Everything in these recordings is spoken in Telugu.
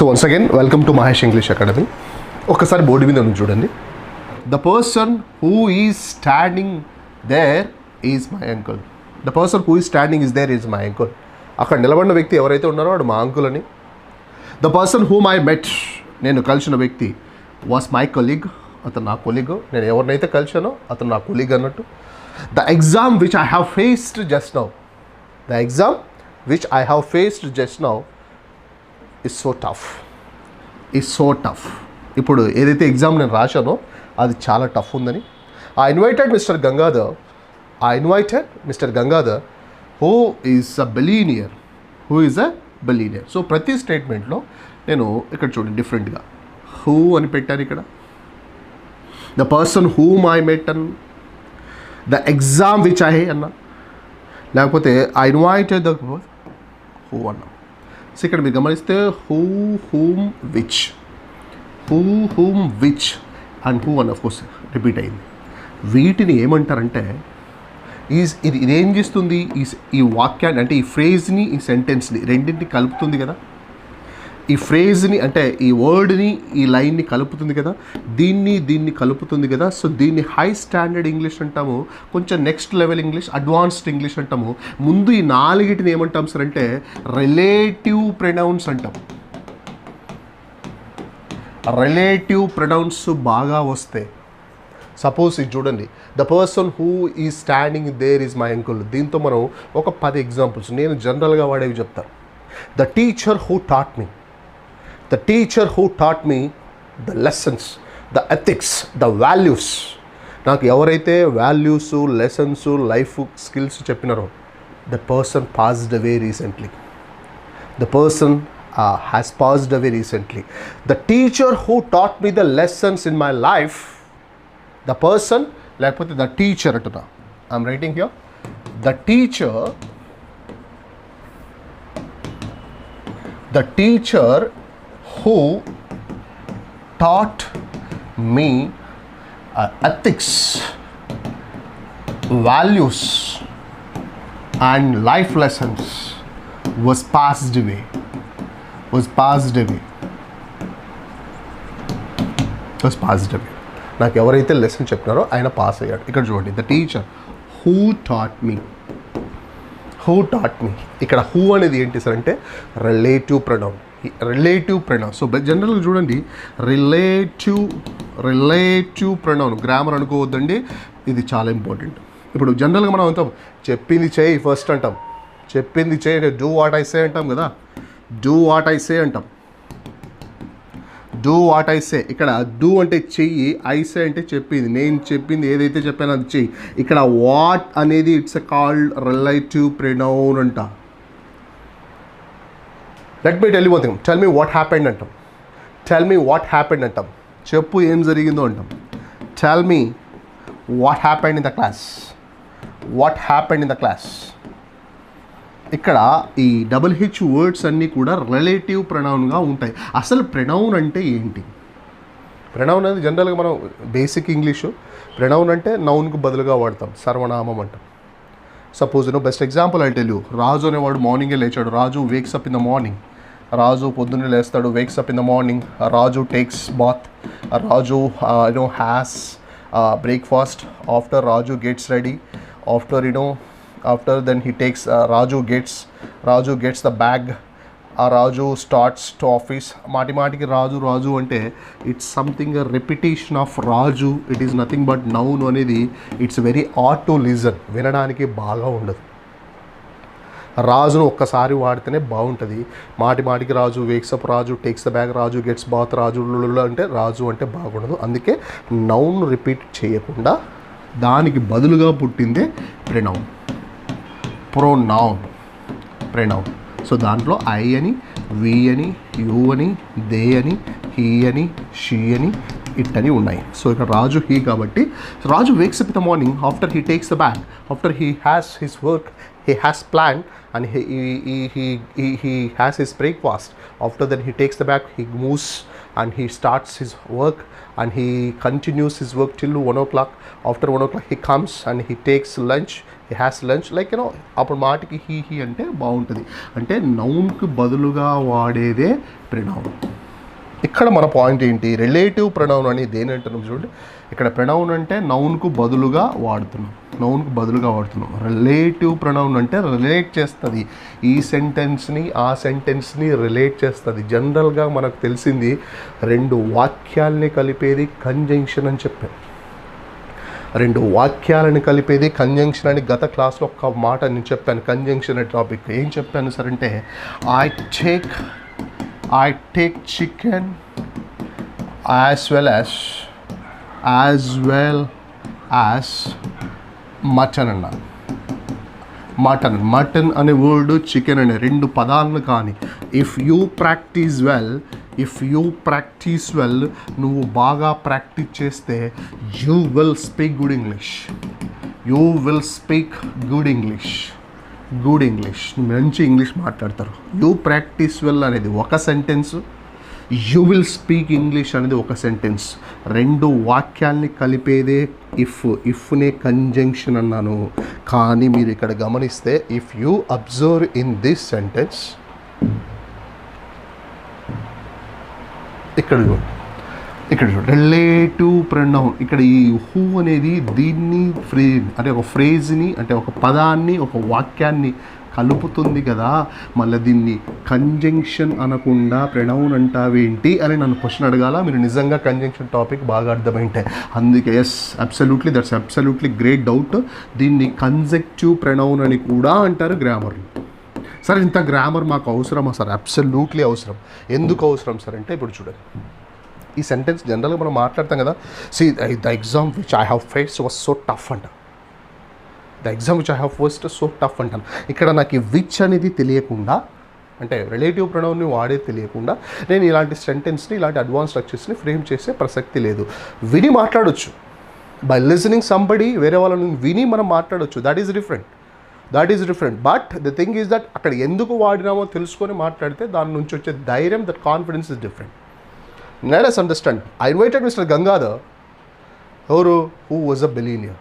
So once again welcome to Mahesh English academy. ఒక్కసారి బోర్డు మీద ఉంది చూడండి. The person who is standing there is my uncle. The person who is standing is there is my uncle. అక్కడ నిలబడిన వ్యక్తి ఎవరైతే ఉన్నారో వాడు మా అంకుల్ అని. The person whom I met, నేను కలిసిన వ్యక్తి, వాస్ మై కొలీగ్, అతను నా కొలీగ్. నేను ఎవరినైతే కలిసానో అతను నా కొలీగ్ అన్నట్టు. The exam which I have faced just now, the exam which I have faced just now is so tough, is so tough. ఇప్పుడు ఏదైతే ఎగ్జామ్ నేను రాశానో అది చాలా టఫ్ ఉందని. I invited mister Gangadhar who is a billionaire, so ప్రతి స్టేట్మెంట్లో నేను ఇక్కడ చూడండి డిఫరెంట్గా హూ అని పెట్టాను. ఇక్కడ ద పర్సన్ హూమ్ ఐ మెట్ అన్న, ద ఎగ్జామ్ విచ్ ఐ అన్న, లేకపోతే ఐ ఇన్వైటెడ్ ద హూ అన్న. సో ఇక్కడ మీరు గమనిస్తే హూమ్ విచ్ అండ్ హూ అని ఆఫ్ కోర్స్ రిపీట్ అయింది. వీటిని ఏమంటారంటే ఇది ఏం చేస్తుంది, ఈ వాక్యాన్ని అంటే ఈ ఫ్రేజ్ని ఈ సెంటెన్స్ని రెండింటిని కలుపుతుంది కదా. ఈ ఫ్రేజ్ని అంటే ఈ వర్డ్ని ఈ లైన్ని కలుపుతుంది కదా, దీన్ని కలుపుతుంది కదా. సో దీన్ని హై స్టాండర్డ్ ఇంగ్లీష్ అంటాము, కొంచెం next level English, advanced English అంటాము. ముందు ఈ నాలుగిటిని ఏమంటాం సార్ అంటే రిలేటివ్ ప్రొనౌన్స్ అంటాం. రిలేటివ్ ప్రొనౌన్స్ బాగా వస్తాయి. సపోజ్ ఇది చూడండి, the person who is standing there is my uncle. దీంతో మనం ఒక 10 ఎగ్జాంపుల్స్ నేను జనరల్గా వాడేవి చెప్తాను. The teacher who taught me, the teacher who taught me the lessons, the ethics, the values. నాకు ఎవరైతే వాల్యూస్, లెసన్స్, లైఫ్ స్కిల్స్ చెప్పినారో the person passed away recently. The person has passed away recently. The teacher who taught me the lessons in my life, the person, లేకపోతే the teacher అంటున్నా. I'm writing here. The teacher who taught me ethics, values and life lessons was passed away. నాకు ఎవరైతే లెసన్ చెప్పినారో ఆయన పాస్ అయ్యాడు. ఇక్కడ చూడండి, the teacher who taught me. ఇక్కడ హూ అనేది ఏంటి సార్ అంటే రిలేటివ్ ప్రొనౌన్. సో జనరల్గా చూడండి, రిలేటివ్ ప్రొనౌన్ గ్రామర్ అనుకోవద్దండి, ఇది చాలా ఇంపార్టెంట్. ఇప్పుడు జనరల్గా మనం అంటాం చెప్పింది చేయి ఫస్ట్ అంటాం, చెప్పింది చేయి, డూ వాట్ ఐ సే అంటాం కదా, డూ వాట్ ఐ సే. ఇక్కడ డూ అంటే చెయ్యి, ఐ సే అంటే చెప్పింది, నేను చెప్పింది ఏదైతే చెప్పానో అది చెయ్యి. ఇక్కడ వాట్ అనేది it's a called relative pronoun అంట. Let me tell you one thing, tell me what happened అంటాం, చెప్పు ఏం జరిగిందో అంటాం. Tell me what happened in the class. ఇక్కడ ఈ HH వర్డ్స్ అన్నీ కూడా రిలేటివ్ ప్రొనౌన్గా ఉంటాయి. అసలు ప్రొనౌన్ అంటే ఏంటి? ప్రొనౌన్ అనేది జనరల్గా మనం బేసిక్ ఇంగ్లీషు, ప్రొనౌన్ అంటే నౌన్కు బదులుగా వాడతాం, సర్వనామం అంటాం. Suppose best example I tell you. Raju అనేవాడు మార్నింగే లేచాడు. Raju wakes up in the morning. Raju పొద్దున్నే లేస్తాడు, wakes up in the morning. Raju takes bath. Raju has breakfast. After Raju gets ready. After then he takes Raju gets the bag. Raju starts to office. మాటికి రాజు అంటే it's something repetition of Raju. It is nothing but noun అనేది it's very odd to listen, వినడానికి బాగా ఉండదు. రాజును ఒక్కసారి వాడితేనే బాగుంటుంది. మాటికి Raju wakes up, Raju takes the bag, Raju gets bath, Raju అంటే రాజు అంటే బాగుండదు. అందుకే నౌన్ రిపీట్ చేయకుండా దానికి బదులుగా పుట్టిందే ప్రొనౌన్. సో దాంట్లో ఐ అని, వి అని, యూ అని, దే అని, హీ అని, షీ అని, ఇట్ అని ఉన్నాయి. సో ఇక్కడ రాజు హీ కాబట్టి Raju wakes up in the morning. After he takes the bag, after he has his work, he has planned and he has his breakfast. After that he takes the bag, he moves and he starts his work and he continues his work till 1 o'clock. After 1 o'clock he comes and he takes lunch, he has lunch. Like అప్పుడు మాటికి హీ అంటే బాగుంటుంది. అంటే నౌన్కి బదులుగా వాడేదే ప్రొనౌన్. ఇక్కడ మన పాయింట్ ఏంటి, రిలేటివ్ ప్రొనౌన్ అని దేని అంటున్నాం చూడండి. ఇక్కడ ప్రొనౌన్ అంటే నౌన్కు బదులుగా వాడుతున్నాం, రిలేటివ్ ప్రొనౌన్ అంటే రిలేట్ చేస్తుంది, ఈ సెంటెన్స్ని ఆ సెంటెన్స్ని రిలేట్ చేస్తుంది. జనరల్గా మనకు తెలిసింది రెండు వాక్యాలని కలిపేది కంజంక్షన్ అని చెప్పాను. రెండు వాక్యాలను కలిపేది కంజంక్షన్ అని గత క్లాస్లో ఒక్క మాట నేను చెప్పాను. కంజంక్షన్ అనే టాపిక్ ఏం చెప్పాను సార్ అంటే, I take chicken as well as mutton అన్న. మటన్ అనే వర్డ్, చికెన్ అనే రెండు పదాలను కానీ ఇఫ్ యూ ప్రాక్టీస్ వెల్ నువ్వు బాగా ప్రాక్టీస్ చేస్తే you will speak good English, మంచి ఇంగ్లీష్ మాట్లాడతారు. యూ ప్రాక్టీస్ వెల్ అనేది ఒక sentence, you will speak English అనేది ఒక సెంటెన్స్. రెండు వాక్యాల్ని కలిపేదే ఇఫ్నే కంజంక్షన్ అన్నాను. కానీ మీరు ఇక్కడ గమనిస్తే if you observe in this sentence, ఇక్కడ రిలేటివ్ ప్రొనౌన్, ఇక్కడ ఈ హూ అనేది దీన్ని అంటే ఒక ఫ్రేజ్ని అంటే ఒక పదాన్ని ఒక వాక్యాన్ని కలుపుతుంది కదా, మళ్ళీ దీన్ని కంజంక్షన్ అనకుండా ప్రొనౌన్ అంటావేంటి అని నన్ను క్వశ్చన్ అడగాల. మీరు నిజంగా కంజంక్షన్ టాపిక్ బాగా అర్థమైంటే. అందుకే దట్స్ అబ్సల్యూట్లీ గ్రేట్ డౌట్. దీన్ని కన్జెక్టివ్ ప్రొనౌన్ అని కూడా అంటారు గ్రామర్లో. సార్ ఇంత గ్రామర్ మాకు అవసరమా సార్? అబ్సల్యూట్లీ అవసరం. ఎందుకు అవసరం సార్ అంటే, ఇప్పుడు చూడండి, ఈ సెంటెన్స్ జనరల్గా మనం మాట్లాడతాం కదా, the exam which I have faced was so tough అంటాను. ఇక్కడ నాకు ఈ విచ్ అనేది తెలియకుండా, అంటే రిలేటివ్ ప్రొనౌన్ని వాడేది తెలియకుండా నేను ఇలాంటి సెంటెన్స్ని, ఇలాంటి అడ్వాన్స్ స్ట్రక్చర్స్ని ఫ్రేమ్ చేసే ప్రసక్తి లేదు. విని మాట్లాడొచ్చు, బై లిసనింగ్ సంబడి, వేరే వాళ్ళని విని మనం మాట్లాడొచ్చు. That is different. But the thing is that అక్కడ ఎందుకు వాడినామో తెలుసుకొని మాట్లాడితే దాని నుంచి వచ్చే ధైర్యం, that confidence is different. Let us understand. I invited Mr. Gangadhar, who is a billionaire.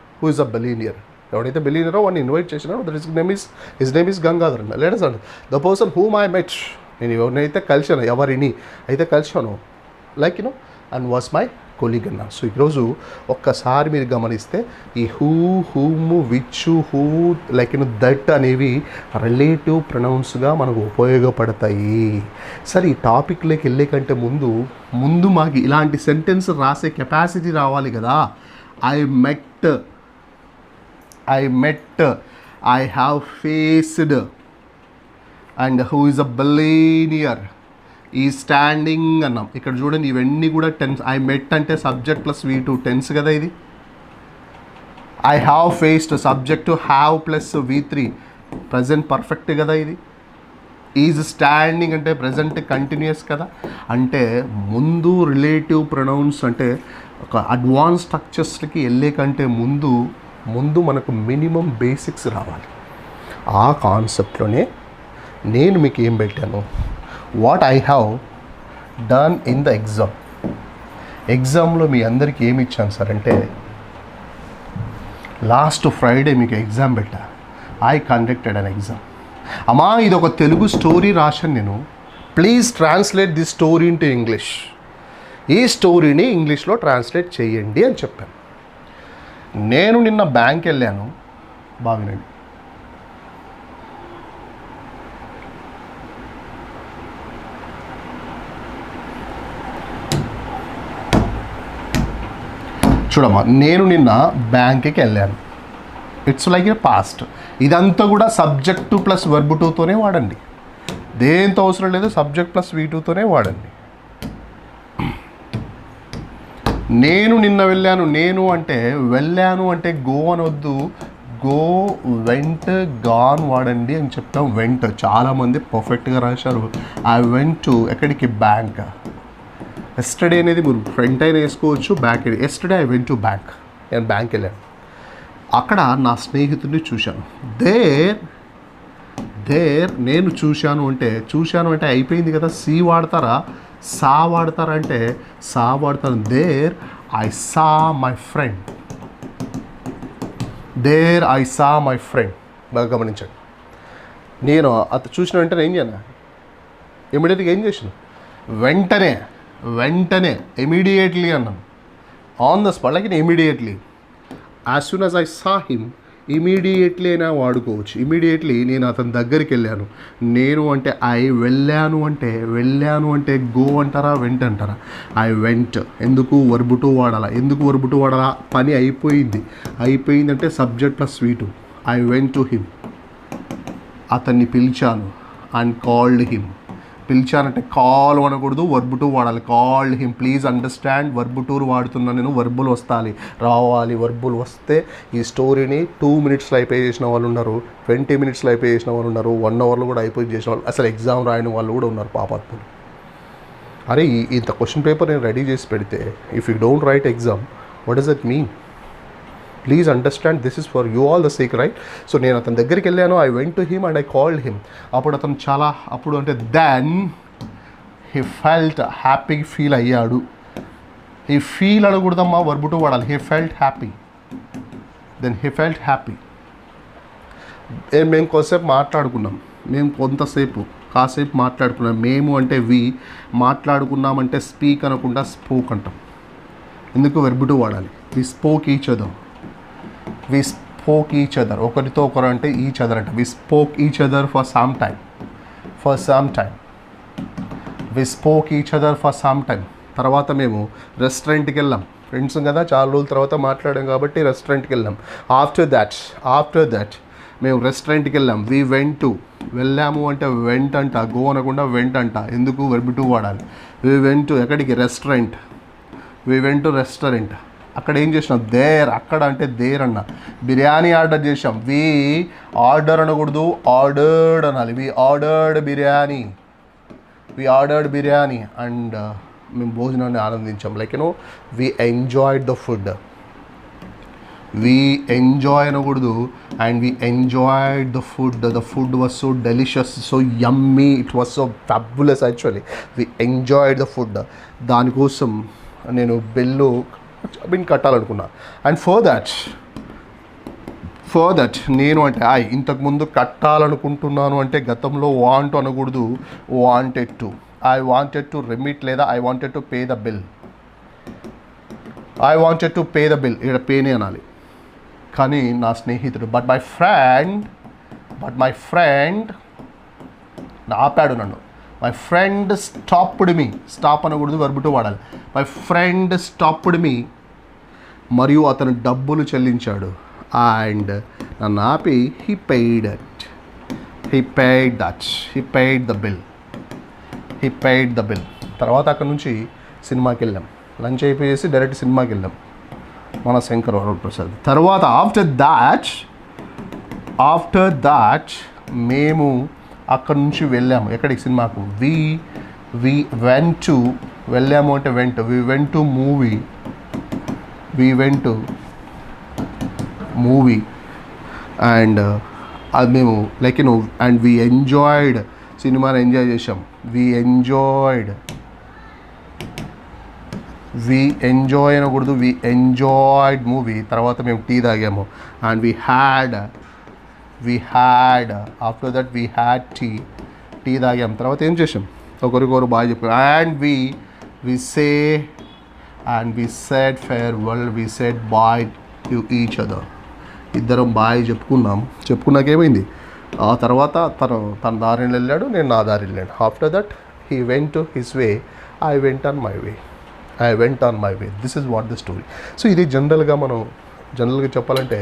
ఎవడైతే బిలియనరో వాడిని ఇన్వైట్ చేసినారో, that his name is Gangadhar. Let us understand. The person whom I met, నేను ఎవరిని అయితే కలిశాను, and was my colleague అన్న. సో ఈరోజు ఒక్కసారి మీరు గమనిస్తే ఈ హూమ్, విచ్, హూ, దట్ అనేవి రిలేటివ్ ప్రొనౌన్స్గా మనకు ఉపయోగపడతాయి. సరే, ఈ టాపిక్లోకి వెళ్ళే కంటే ముందు మాకు ఇలాంటి సెంటెన్స్ రాసే కెపాసిటీ రావాలి కదా. I met, I have faced, and who is a billionaire, ఈ స్టాండింగ్ అన్నాం. ఇక్కడ చూడండి, ఇవన్నీ కూడా టెన్స్. ఐ మెట్ అంటే సబ్జెక్ట్ ప్లస్ V2 టెన్స్ కదా ఇది. I have faced subject have plus V3 present perfect కదా ఇది. ఈజ్ స్టాండింగ్ అంటే ప్రజెంట్ కంటిన్యూస్ కదా. అంటే ముందు రిలేటివ్ ప్రొనౌన్స్ అంటే ఒక అడ్వాన్స్ స్ట్రక్చర్స్కి వెళ్ళే కంటే ముందు మనకు మినిమం బేసిక్స్ రావాలి. ఆ కాన్సెప్ట్లోనే నేను మీకు ఏం పెట్టాను, what I have done in the ఎగ్జామ్లో మీ అందరికీ ఏమి ఇచ్చాను సార్ అంటే, లాస్ట్ ఫ్రైడే మీకు ఎగ్జామ్ పెట్టా. I conducted an exam. అమ్మా, ఇది ఒక తెలుగు స్టోరీ రాశాను నేను, please translate this story into English. ఈ స్టోరీని ఇంగ్లీష్లో ట్రాన్స్లేట్ చేయండి అని చెప్పాను. నేను నిన్న బ్యాంక్ వెళ్ళాను. బాగునండి, చూడమ్మా, నేను నిన్న బ్యాంక్కి వెళ్ళాను. It's like a past. ఇదంతా కూడా సబ్జెక్టు ప్లస్ వర్బ్ 2తోనే వాడండి. దేంతో అవసరం లేదు, సబ్జెక్ట్ ప్లస్ V2తోనే వాడండి. నేను నిన్న వెళ్ళాను. వెళ్ళాను అంటే గో అనొద్దు, గో, వెంట్, గాన్ వాడండి అని చెప్తాం. వెంట్ చాలామంది పర్ఫెక్ట్గా రాశారు. ఐ వెంట్ టు, ఎక్కడికి, బ్యాంక్. ఎస్టర్డే అనేది మీరు ఫ్రంట్ అయినా వేసుకోవచ్చు, బ్యాక్ అయినా. Yesterday I went to bank, నేను బ్యాంక్ వెళ్ళాను. అక్కడ నా స్నేహితుడిని చూశాను. దేర్ నేను చూశాను అంటే అయిపోయింది కదా. సి వాడతారా, సా వాడతారా అంటే సా వాడతాను. There I saw my friend. బాగా గమనించండి. నేను అది చూసిన వెంటనే ఏం చేయను, ఇమీడియట్గా ఏం చేసాను, వెంటనే వెంటనే ఇమీడియట్లీ అన్నాను. On the spot, like immediately. As soon as I saw him, immediately అయినా వాడుకోవచ్చు. ఇమీడియట్లీ నేను అతని దగ్గరికి వెళ్ళాను. నేను అంటే వెళ్ళాను అంటే గో అంటారా, వెంట అంటారా? I went. ఎందుకు వర్బ్ టు వాడాలా? పని అయిపోయిందంటే subject plus V2. I went to him. అతన్ని పిలిచాను. And called him. పిలిచానంటే కాల్ అనకూడదు, వర్బ్ టు వాడాలి. Called him. Please understand, verb two వాడుతున్నా నేను. వర్బులు రావాలి. వర్బులు వస్తే ఈ స్టోరీని 2 minutesలో అయిపోయి చేసిన వాళ్ళు ఉన్నారు, 20 minutesలో అయిపోయి చేసిన వాళ్ళు ఉన్నారు, 1 hourలో కూడా అయిపోయి చేసిన వాళ్ళు, అసలు ఎగ్జామ్ రాయని వాళ్ళు కూడా ఉన్నారు పాపాత్ములు. అరే ఇంత క్వశ్చన్ పేపర్ నేను రెడీ చేసి పెడితే, if you don't write exam, what does it mean? Please understand, this is for you all the sake, right? So నేను అతని దగ్గరికి వెళ్ళాను. I went to him and I called him. అప్పుడు అతను then he felt happy. Feel అయ్యాడు. హీ ఫీల్ అనకూడదమ్మా, వర్బ్ టు వాడాలి. He felt happy. Then he felt happy. మేము కొంతసేపు మాట్లాడుకున్నాం. కాసేపు మాట్లాడుకున్నాం. మేము అంటే వి, మాట్లాడుకున్నామంటే స్పీక్ అనకుండా స్పోక్ అంటాం. ఎందుకు వర్బ్ టు వాడాలి? We spoke each other. ఒకరితో ఒకరు అంటే ఈచ్ అదర్ అంటే. We spoke each other for some time. We spoke each other for some time. తర్వాత మేము రెస్టారెంట్కి వెళ్ళాం. ఫ్రెండ్స్ కదా, చాలా రోజుల తర్వాత మాట్లాడాం కాబట్టి రెస్టారెంట్కి వెళ్ళాం. ఆఫ్టర్ దట్ మేము రెస్టారెంట్కి వెళ్ళాం. We went to. వెళ్ళాము అంటే వెంట్ అంట, గో అనకుండా వెంట్ అంట. ఎందుకు వర్బ్ టు వాడాలి? We went to. ఎక్కడికి? Restaurant. We went to restaurant. అక్కడ ఏం చేసినాం? అక్కడ అంటే దేర్ అన్న. బిర్యానీ ఆర్డర్ చేసాం. వి ఆర్డర్ అనకూడదు, ఆర్డర్డ్ అనాలి. వి ఆర్డర్డ్ బిర్యానీ. అండ్ మేము భోజనాన్ని ఆనందించాం. Like we enjoyed the food. We enjoy అనకూడదు, and we enjoyed the food. The food was so delicious, so yummy, it was so fabulous. Actually we enjoyed the food. దానికోసం నేను బిల్లు కట్టాలనుకున్నా. అండ్ ఫర్ దట్ నేను అంటే ఇంతకుముందు కట్టాలనుకుంటున్నాను అంటే గతంలో వాంట్ అనకూడదు, wanted to. I wanted to remit లేదా I wanted to pay the bill. ఇక్కడ పేనే అనాలి. కానీ నా స్నేహితుడు బట్ మై ఫ్రెండ్ ఆపాడు నన్ను. My friend stopped me. Stop అనకూడదు, వర్బ్ టు వాడాలి. మై ఫ్రెండ్ స్టాప్డ్ మీ. మరియు అతను డబ్బులు చెల్లించాడు. అండ్ నన్ను ఆపి హీ పెయిడ్ ద బిల్. తర్వాత అక్కడ నుంచి సినిమాకి వెళ్ళాం. లంచ్ అయిపోయేసి డైరెక్ట్ సినిమాకి వెళ్ళాం, మన శంకర్ వరప్రసాద్. తర్వాత ఆఫ్టర్ దాట్ మేము అక్కడ నుంచి వెళ్ళాము. ఎక్కడికి? సినిమాకు. We went to. వెళ్ళాము అంటే went. We went to movie. And అది మేము లైక్ అండ్ వి ఎంజాయ్డ్. సినిమాని ఎంజాయ్ చేసాం. వి ఎంజాయ్ అనకూడదు, వి ఎంజాయ్డ్ మూవీ. తర్వాత మేము టీ తాగాము. And we had after that we had tea తాగాం. తర్వాత ఏం చేసాం? ఒకరికొకరు బాగా చెప్పాం. And we said farewell. We said bye to each other. ఇద్దరం బాయ్ చెప్పుకున్నాకేమైంది? ఆ తర్వాత తన దారిని వెళ్ళాడు, నేను నా దారిని వెళ్ళాను. After that he went to his way, I went on my way. This is what the story. So ఇది జనరల్గా చెప్పాలంటే,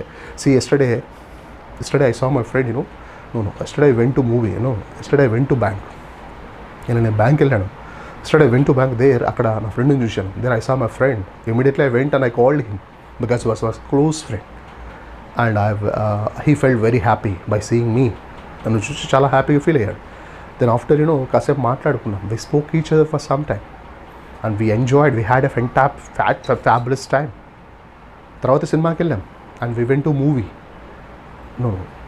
yesterday I saw my friend, yesterday I went to movie, yesterday I went to bank. నేను బ్యాంక్ వెళ్ళాను. yesterday I went to bank there. అక్కడ నా ఫ్రెండ్ని చూశాను. Then I saw my friend. Immediately I went and I called him because he was a close friend. And he felt very happy by seeing me. నన్ను చూసి చాలా హ్యాపీగా ఫీల్ అయ్యాడు. Then after, కాసేపు మాట్లాడుకున్నాం. We spoke each other for some time. And we enjoyed. We had a fabulous time. తర్వాత సినిమాకి వెళ్ళాం. And we went to movie.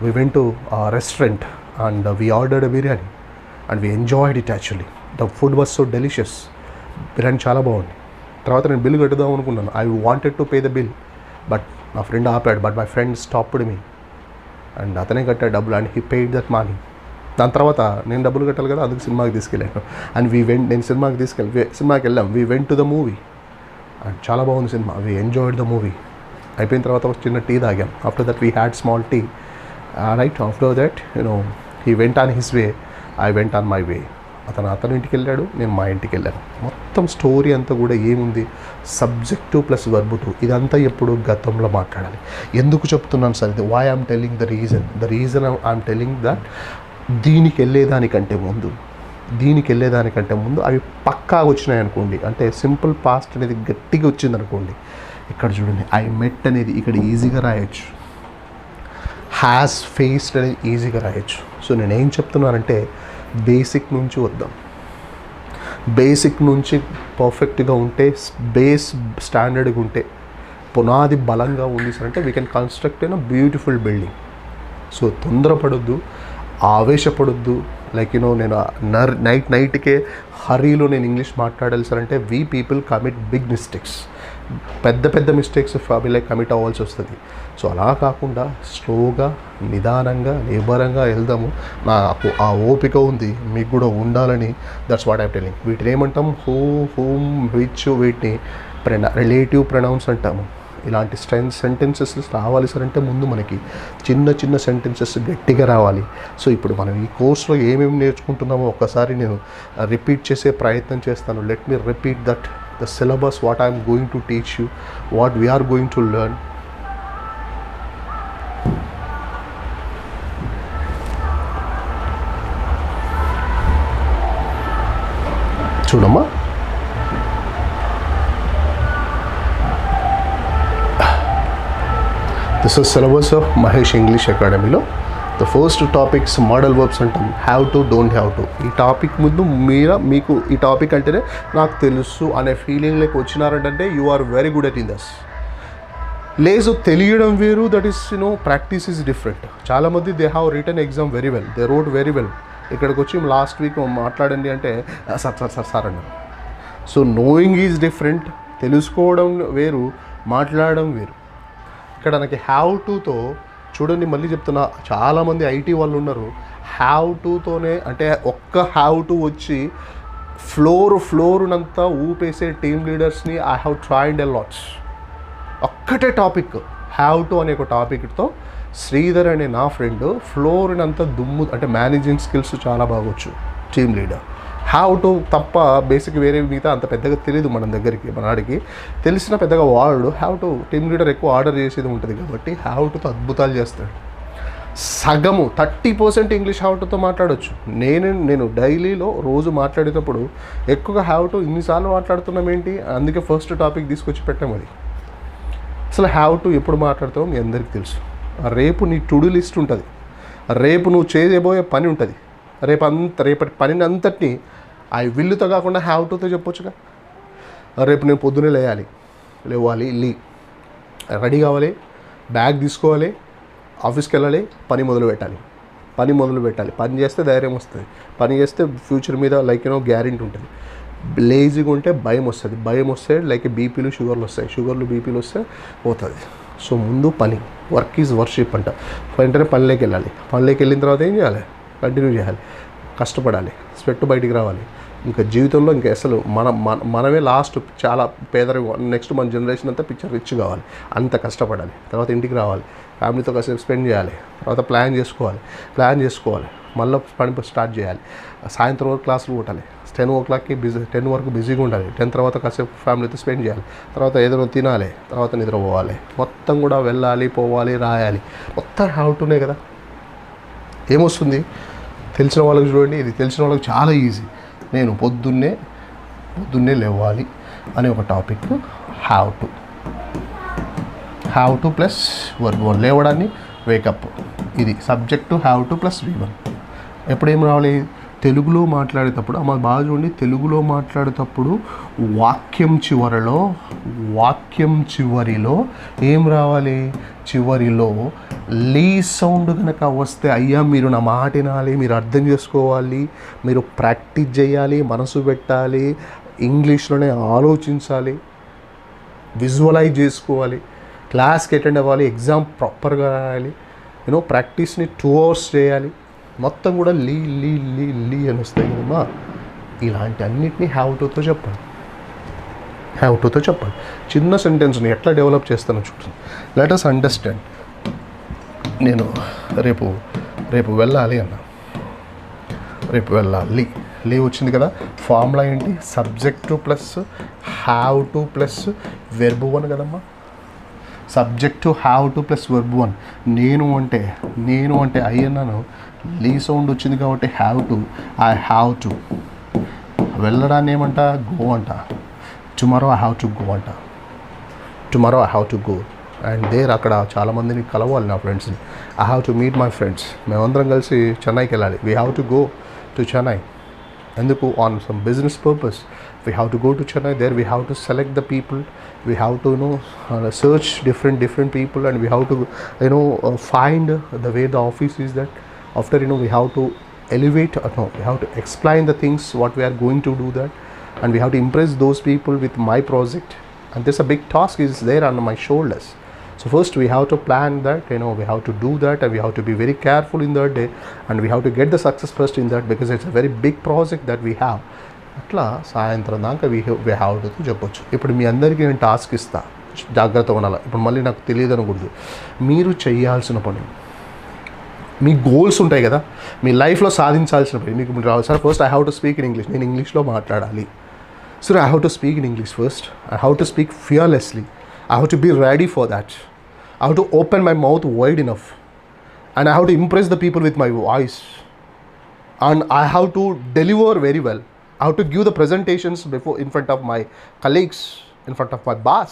We went to a restaurant and we ordered a biryani and we enjoyed it actually. The food was so delicious. Biryani చాలా బాగుంది. తర్వాత నేను బిల్ కట్టుదాం అనుకున్నాను. I wanted to pay the bill, but నా ఫ్రెండ్ ఆపాడు. But my friend stopped me and అతనే కట్టాడు డబ్బులు. And he paid that money. దాని తర్వాత నేను డబ్బులు కట్టాలి కదా, అందుకు సినిమాకి తీసుకెళ్ళాను. అండ్ నేను సినిమాకి వెళ్ళాం. We went to the movie and చాలా బాగుంది సినిమా. We enjoyed the movie. అయిపోయిన తర్వాత ఒక చిన్న టీ తాగాం. After that we had small tea. Right after that he went on his way, I went on my way. అతను ఇంటికి వెళ్ళాడు, నేను మా ఇంటికి వెళ్ళాను. మొత్తం స్టోరీ అంతా కూడా ఏముంది, సబ్జెక్టు ప్లస్ వర్బ్ టు. ఇదంతా ఎప్పుడు గతంలో మాట్లాడాలి. ఎందుకు చెప్తున్నాను సార్ ఇది? Why I'm telling the reason I'm telling that దీనికి వెళ్ళేదానికంటే ముందు అవి పక్కాగా వచ్చినాయి అనుకోండి, అంటే సింపుల్ పాస్ట్ అనేది గట్టిగా వచ్చింది అనుకోండి. ఇక్కడ చూడండి, ఐ మెట్ అనేది ఇక్కడ ఈజీగా రాయొచ్చు, హ్యాస్ ఫేస్డ్ అనేది ఈజీగా రాయొచ్చు. సో నేనేం చెప్తున్నానంటే బేసిక్ నుంచి వద్దాం. బేసిక్ నుంచి పర్ఫెక్ట్గా ఉంటే, బేస్ స్టాండర్డ్గా ఉంటే, పునాది బలంగా ఉంది సార్ అంటే we can construct in a beautiful building. So తొందరపడొద్దు, ఆవేశపడొద్దు. లైక్ నేను నైట్కే హరీలో నేను ఇంగ్లీష్ మాట్లాడాలి సార్ అంటే we people commit big mistakes. పెద్ద మిస్టేక్స్ లైక్ కమిట్ అవ్వాల్సి వస్తుంది. సో అలా కాకుండా స్లోగా, నిదానంగా, నిబరంగా వెళ్దాము. నాకు ఆ ఓపిక ఉంది, మీకు కూడా ఉండాలని. That's what I'm telling. వీటిని ఏమంటాం? హూమ్, విచ్, వీటిని రిలేటివ్ ప్రొనౌన్స్ అంటాము. ఇలాంటి సెంటెన్సెస్ రావాలి సార్ అంటే ముందు మనకి చిన్న సెంటెన్సెస్ గట్టిగా రావాలి. సో ఇప్పుడు మనం ఈ కోర్సులో ఏమేమి నేర్చుకుంటున్నామో ఒక్కసారి నేను రిపీట్ చేసే ప్రయత్నం చేస్తాను. Let me repeat that the syllabus, what I am going to teach you, what we are going to learn. చూడమ్మా, this is syllabus of Mahesh English Academy లో the first topics modal verbs అంటాం. Have to, don't have to. ఈ టాపిక్ ముందు మీకు ఈ టాపిక్ అంటేనే నాకు తెలుసు అనే ఫీలింగ్లోకి వచ్చినారంటే you are very good at in thus. లేదు, తెలియడం వేరు, that is practice is different. చాలామంది they have written exam very well, they rote very well. ఇక్కడికి వచ్చి లాస్ట్ వీక్ మాట్లాడండి అంటే సార్ అన్నారు. సో నోయింగ్ ఈజ్ డిఫరెంట్, తెలుసుకోవడం వేరు, మాట్లాడడం వేరు. ఇక్కడ నాకు హ్యావ్ టుతో చూడండి, మళ్ళీ చెప్తున్నా, చాలామంది ఐటీ వాళ్ళు ఉన్నారు హ్యావ్ టుతోనే, అంటే ఒక్క హ్యావ్ టు వచ్చి ఫ్లోరునంతా ఊపేసే టీమ్ లీడర్స్ని I have tried a lots. ఒక్కటే టాపిక్ హ్యావ్ టు అనే ఒక టాపిక్తో శ్రీధర్ అనే నా ఫ్రెండ్ ఫ్లోర్నంతా దుమ్ము, అంటే మేనేజింగ్ స్కిల్స్ చాలా బాగొచ్చు, టీమ్ లీడర్. హ్యావ్ టు తప్ప బేసిక్ వేరే మిగతా అంత పెద్దగా తెలియదు మనడికి తెలిసిన పెద్దగా వాడు. హ్యావ్ టు టీమ్ లీడర్ ఎక్కువ ఆర్డర్ చేసేది ఉంటుంది కాబట్టి హ్యావ్ టుతో అద్భుతాలు చేస్తాడు. సగము 30% ఇంగ్లీష్ హ్యావ్ టుతో మాట్లాడవచ్చు. నేను డైలీలో రోజు మాట్లాడేటప్పుడు ఎక్కువగా హ్యావ్ టు ఇన్నిసార్లు మాట్లాడుతున్నాం ఏంటి, అందుకే ఫస్ట్ టాపిక్ తీసుకొచ్చి పెట్టాం. అది అసలు హ్యావ్ టు ఎప్పుడు మాట్లాడతావో మీ అందరికీ తెలుసు. రేపు నీ టు డూ లిస్ట్ ఉంటుంది, రేపు నువ్వు చేయబోయే పని ఉంటుంది, రేపటి పనిని అంతటినీ ఐ విల్లుతో కాకుండా హ్యావ్ టుతో చెప్పొచ్చుగా. రేపు నేను పొద్దునే లేవాలి, రెడీ కావాలి, బ్యాగ్ తీసుకోవాలి, ఆఫీస్కి వెళ్ళాలి, పని మొదలు పెట్టాలి. పని చేస్తే ధైర్యం వస్తుంది, పని చేస్తే ఫ్యూచర్ మీద గ్యారెంటీ ఉంటుంది. లేజీగా ఉంటే భయం వస్తే బీపీలు షుగర్లు వస్తే పోతుంది. సో ముందు పని, వర్క్ ఈజ్ వర్షిప్ అంట. వెంటనే పనిలోకి వెళ్ళిన తర్వాత ఏం చేయాలి? కంటిన్యూ చేయాలి, కష్టపడాలి, స్వెట్ బయటికి రావాలి. ఇంకా జీవితంలో ఇంకా అసలు మనమే లాస్ట్, చాలా పేదరికం. నెక్స్ట్ మన జనరేషన్ అంతా పిక్చర్ రిచ్ కావాలి, అంత కష్టపడాలి. తర్వాత ఇంటికి రావాలి, ఫ్యామిలీతో కాసేపు స్పెండ్ చేయాలి, తర్వాత ప్లాన్ చేసుకోవాలి, మళ్ళీ పని స్టార్ట్ చేయాలి. సాయంత్రం వరకు క్లాసులు కొట్టాలి, 10 o'clockకి 10 వరకు బిజీగా ఉండాలి, 10 తర్వాత కాసేపు ఫ్యామిలీతో స్పెండ్ చేయాలి, తర్వాత ఏదైనా తినాలి, తర్వాత నిద్రపోవాలి. మొత్తం కూడా వెళ్ళాలి, పోవాలి, రాయాలి, మొత్తం హ్యావ్ టునే కదా. ఏమొస్తుంది? తెలిసిన వాళ్ళకి చూడండి, ఇది తెలిసిన వాళ్ళకి చాలా ఈజీ. నేను పొద్దున్నే లేవాలి అనే ఒక topic have to plus verb 1, లేవడాన్ని వేకప్. ఇది subject have to plus V1. ఎప్పుడేం రావాలి? తెలుగులో మాట్లాడేటప్పుడు, అమ్మ బాగా చూడండి, తెలుగులో మాట్లాడేటప్పుడు వాక్యం చివరిలో ఏం రావాలి? చివరిలో లీ సౌండ్ కనుక వస్తే, అయ్యా మీరు నా మాట వినాలి, మీరు అర్థం చేసుకోవాలి, మీరు ప్రాక్టీస్ చేయాలి, మనసు పెట్టాలి, ఇంగ్లీష్లోనే ఆలోచించాలి, విజువలైజ్ చేసుకోవాలి, క్లాస్కి అటెండ్ అవ్వాలి, ఎగ్జామ్ ప్రాపర్గా రాయాలి, ప్రాక్టీస్ని 2 hours చేయాలి. మొత్తం కూడా లీ లీ లీ లీ అని వస్తాయి కదమ్మా. ఇలాంటి అన్నిటినీ హ్యావ్ టుతో చెప్పండి. హ్యావ్ టుతో చెప్పండి. చిన్న సెంటెన్స్ని ఎట్లా డెవలప్ చేస్తానో చూడండి. Let us understand. నేను రేపు వెళ్ళాలి అన్నా. రేపు వెళ్ళాలి, లీవ్ వచ్చింది కదా. ఫార్ములా ఏంటి? Subject plus have to plus verb one కదమ్మా. Subject have to plus verb one. నేను అంటే ఐ అన్నాను, లీ సౌండ్ వచ్చింది కాబట్టి ఐ హ్యావ్ టు. వెళ్ళడాన్ని ఏమంట? గో అంట. Tomorrow I have to go అంట. Tomorrow I have to go. And there అక్కడ చాలామందిని కలవాలి, నా ఫ్రెండ్స్ని. I have to meet my friends. మేమందరం కలిసి చెన్నైకి వెళ్ళాలి. We have to go to Chennai. ఎందుకు? On some business purpose we have to go to Chennai. There we have to select the people. We have to search different people, and we have to find the way the office is. That after we have to elevate, we have to explain the things what we are going to do that, and we have to impress those people with my project, and this a big task is there on my shoulders. So first we have to plan that, we have to do that, and we have to be very careful in that day, and we have to get the success first in that, because it's a very big project that we have. అట్లా సాయంత్రం దాకా వీ హ్యావ్ టు చెప్పొచ్చు. ఇప్పుడు మీ అందరికీ నేను టాస్క్ ఇస్తా, జాగ్రత్తగా ఉండాలి. ఇప్పుడు మళ్ళీ నాకు తెలియదు అనకూడదు. మీరు చేయాల్సిన పని, మీ గోల్స్ ఉంటాయి కదా, మీ లైఫ్లో సాధించాల్సిన పని మీకు రావాలి. Sir first I have to speak in English. నేను ఇంగ్లీష్లో మాట్లాడాలి. So I have to speak in English first. I have to speak fearlessly. I have to be ready for that. I have to open my mouth wide enough, and I have to impress the people with my voice, and I have to deliver very well. I have to give the presentations in front of my colleagues, in front of my boss.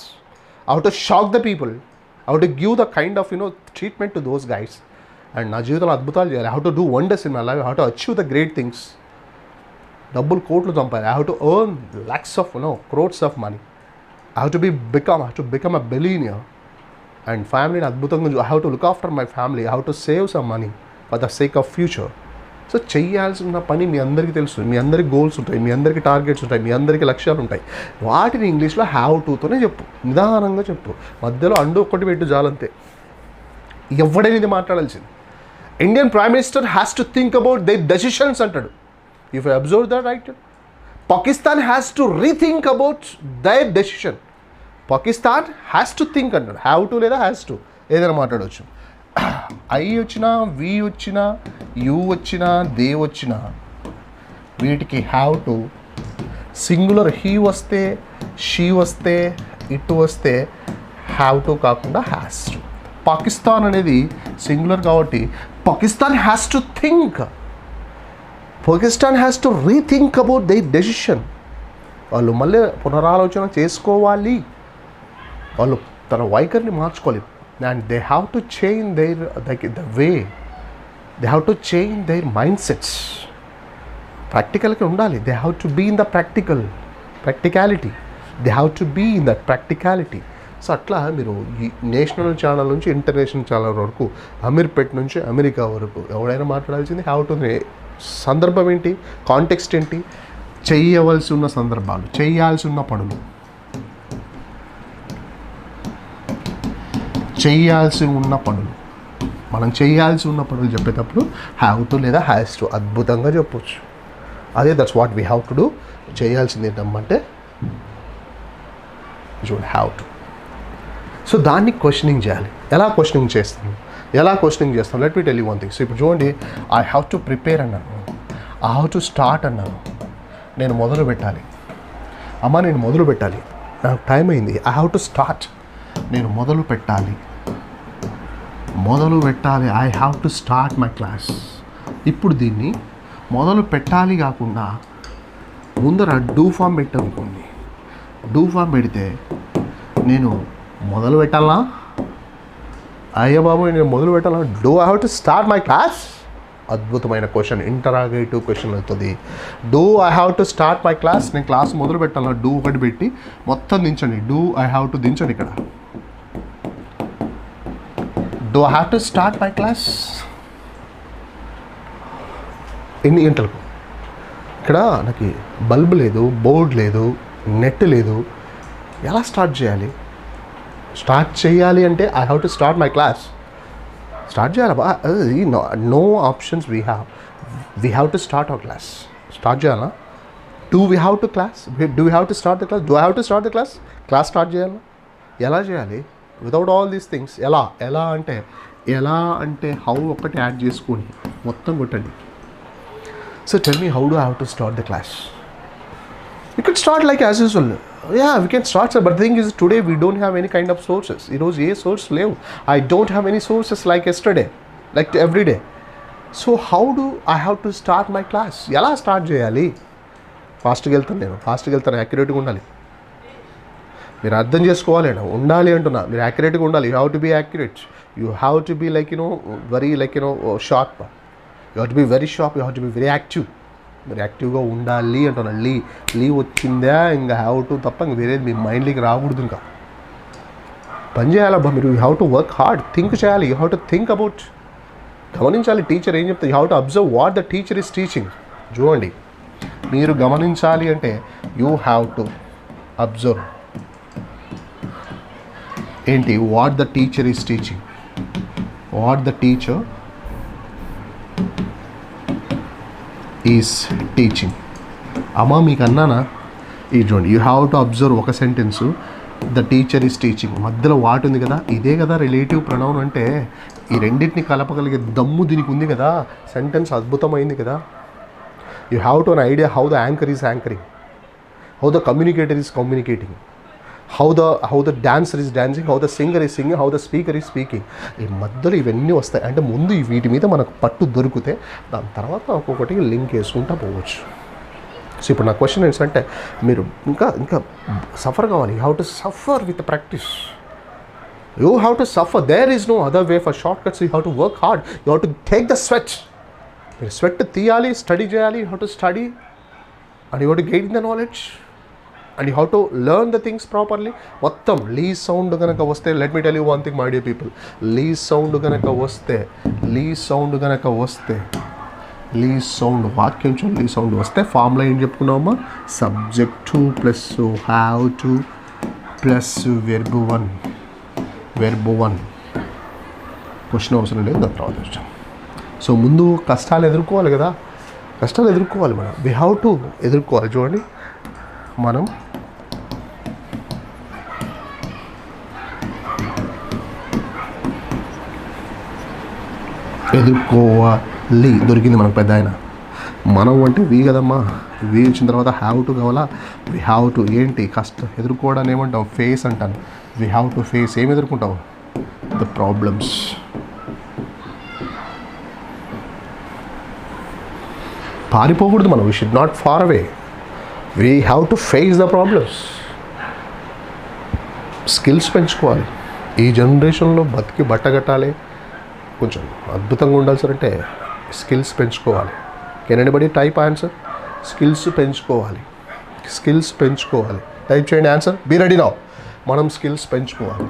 I have to shock the people. I have to give the kind of treatment to those guys. And na jeevitalo adbhutalu cheyali. I have to do wonders in my life. I have to achieve the great things. Double kotlu sampadi. I have to earn lakhs of crores of money. I have to become a billionaire. And family ni adbhutanga I have to look after my family. I have to save some money for the sake of future. So చేయాల్సిన పని మీ అందరికీ తెలుసు. మీ అందరికి గోల్స్ ఉంటాయి, మీ అందరికీ టార్గెట్స్ ఉంటాయి, మీ అందరికీ లక్ష్యాలు ఉంటాయి. వాటిని ఇంగ్లీష్లో హ్యావ్ టుతోనే చెప్పు, నిదానంగా చెప్పు. మధ్యలో అండు ఒక్కటి పెట్టు జాలంతే. ఎవడైనా ఇది మాట్లాడాల్సింది. Indian prime minister has to think about they decisions అంటాడు. If I observe that right. Pakistan has to rethink about their decision. Pakistan has to think అంటాడు. హ్యావ్ టు లేదా హ్యాస్ టు ఏదైనా మాట్లాడవచ్చు. ఐ వచ్చినా, వి వచ్చినా, యూ వచ్చినా, దే వచ్చినా, వీటికి హ్యావ్ టు. సింగులర్ హీ వస్తే, షీ వస్తే, ఇట్ వస్తే హ్యావ్ టు కాకుండా హ్యాస్ టు. పాకిస్తాన్ అనేది సింగులర్ కాబట్టి Pakistan has to think. Pakistan has to rethink about they decision. వాళ్ళు మళ్ళీ పునరాలోచన చేసుకోవాలి. వాళ్ళు తన వైఖరిని మార్చుకోవాలి. And they have to change the way. They have to change their mindsets. Practicality undali. They have to be in the practicality. They have to be in that practicality. So అట్లా మీరు ఈ నేషనల్ ఛానల్ నుంచి ఇంటర్నేషనల్ ఛానల్ వరకు, అమీర్పేట్ నుంచి అమెరికా వరకు ఎవడైనా మాట్లాడాల్సింది హ్యావ్ టు. సందర్భం ఏంటి, కాంటెక్స్ట్ ఏంటి, చేయవలసి ఉన్న సందర్భాలు, చేయాల్సి ఉన్న పనులు, మనం చేయాల్సి ఉన్న పనులు చెప్పేటప్పుడు హ్యావ్ టు లేదా హ్యాస్ టు అద్భుతంగా చెప్పొచ్చు. అదే that's what we have to do. చేయాల్సింది ఏంటంటే చూడండి హ్యావ్ టు. సో దాన్ని క్వశ్చనింగ్ చేయాలి. ఎలా క్వశ్చనింగ్ చేస్తాం? Let me tell you one thing. So ఇప్పుడు చూడండి, ఐ హ్యావ్ టు ప్రిపేర్ అన్నాను, ఐ హ్యావ్ టు స్టార్ట్ అన్నాను. నేను మొదలు పెట్టాలి. నాకు టైం అయింది. I have to start. నేను మొదలు పెట్టాలి. I have to start my class. ఇప్పుడు దీన్ని మొదలు పెట్టాలి కాకుండా ముందర డూ ఫామ్ పెట్టనుకోండి. డూ ఫామ్ పెడితే నేను మొదలు పెట్టాలా? అయ్యా బాబు నేను మొదలు పెట్టాలా? Do I have to start my class? అద్భుతమైన క్వశ్చన్, ఇంటరాగేటివ్ క్వశ్చన్ అవుతుంది. Do I have to start my class. నేను క్లాస్ మొదలు పెట్టాలా? డూ ఒకటి పెట్టి మొత్తం దించండి. డూ ఐ హ్యావ్ టు దించండి. ఇక్కడ do I have to start my class. ఎన్ని గంటలకు? ఇక్కడ నాకు బల్బ్ లేదు, బోర్డ్ లేదు, నెట్ లేదు. ఎలా స్టార్ట్ చేయాలి? స్టార్ట్ చేయాలి అంటే I have to start my class. Start చేయాలా? No options we have to start our class. Start చేయాలా? Do we have to start the class? Do have to start the class? Class start చేయాలా? ఎలా చేయాలి? వితౌట్ ఆల్ దీస్ థింగ్స్ ఎలా అంటే హౌ ఒక్కటి యాడ్ చేసుకొని మొత్తం కొట్టండి. So tell me, how do have to start the class? You can start like as usual. We can start sir, but thing is today we don't have any kind of sources. ఈరోజు ఏ సోర్స్ లేవు. I don't have any sources like yesterday, like every day. So how do I have to start my class? ఎలా స్టార్ట్ చేయాలి? ఫాస్ట్గా వెళ్తాను, యాక్యురేట్గా ఉండాలి. మీరు అర్థం చేసుకోవాలి ఉండాలి అంటున్నా. మీరు యాక్యురేట్గా ఉండాలి. You have to be accurate. You have to be very sharp. You have to be very sharp. You have to be very active. మీరు యాక్టివ్గా ఉండాలి అంటున్నా. లీవ్ వచ్చిందా ఇంకా హ్యావ్ టు తప్ప ఇంక వేరేది మీ మైండ్లోకి రాకూడదు. ఇంకా పని చేయాలబ్బా మీరు. You have to work hard. Think చేయాలి. You have to think about. గమనించాలి టీచర్ ఏం చెప్తారు. You have to observe what the teacher is teaching. చూడండి, మీరు గమనించాలి అంటే యూ హ్యావ్ టు అబ్జర్వ్ ఏంటి, what the teacher is teaching. What the teacher is teaching. అమ్మా మీకు అన్నానా? ఇది చూడండి, యూ హ్యావ్ టు అబ్జర్వ్ ఒక sentence, the teacher is teaching, మధ్యలో వాట్ ఉంది కదా, ఇదే కదా రిలేటివ్ ప్రొనౌన్ అంటే. ఈ రెండింటిని కలపగలిగే దమ్ము దీనికి ఉంది కదా. సెంటెన్స్ అద్భుతమైంది కదా. You have to an idea how the anchor is anchoring, how the communicator is communicating, how the dancer is dancing, how the singer is singing, how the speaker is speaking. ఈ మధ్యలో ఇవన్నీ వస్తాయి. అంటే ముందు వీటి మీద మనకు పట్టు దొరికితే దాని తర్వాత ఒక్కొక్కటి లింక్ వేసుకుంటా పోవచ్చు. సో ఇప్పుడు నా క్వశ్చన్ ఏంటంటే, మీరు ఇంకా సఫర్ కావాలి. You have to suffer with practice. You have to suffer. There is no other way for short cuts. You have to work hard. You have to take the sweat. మీరు స్వెట్ తీయాలి, స్టడీ చేయాలి. You have to study and you have to gain the knowledge and you have to learn the things properly. మొత్తం లీజ్ సౌండ్ కనుక వస్తే, let me tell you one thing my dear people, లీజ్ సౌండ్ కనుక వస్తే వాక్యం లీజ్ సౌండ్ వస్తే ఫార్ములా ఏం చెప్పుకున్నామా? Subject plus have to plus verb one. Question అవసరం లేదు, దాని తర్వాత వచ్చాం. సో ముందు కష్టాలు ఎదుర్కోవాలి కదా. మనం వీ హ్యావ్ టు ఎదుర్కోవాలి. చూడండి, మనం ఎదుర్కోవాలి. దొరికింది మనకు పెద్ద ఆయన. మనం అంటే వీ కదమ్మా. వీ వచ్చిన తర్వాత హ్యావ్ టు కావాలా. వీ హ్యావ్ టు ఏంటి ఎదుర్కోవడాన్ని ఏమంటాం? ఫేస్ అంటాను. We have to face. ఏం ఎదుర్కొంటావు? The problems. పారిపోకూడదు మనం. We should not far away. We have to face the problems. Skills పెంచుకోవాలి. ఈ జనరేషన్లో బతికి బట్టగట్టాలి, కొంచెం అద్భుతంగా ఉండాలి సార్ అంటే స్కిల్స్ పెంచుకోవాలి. Can anybody type answer? Skills పెంచుకోవాలి. టైప్ చేయండి ఆన్సర్. Be ready now. మనం స్కిల్స్ పెంచుకోవాలి.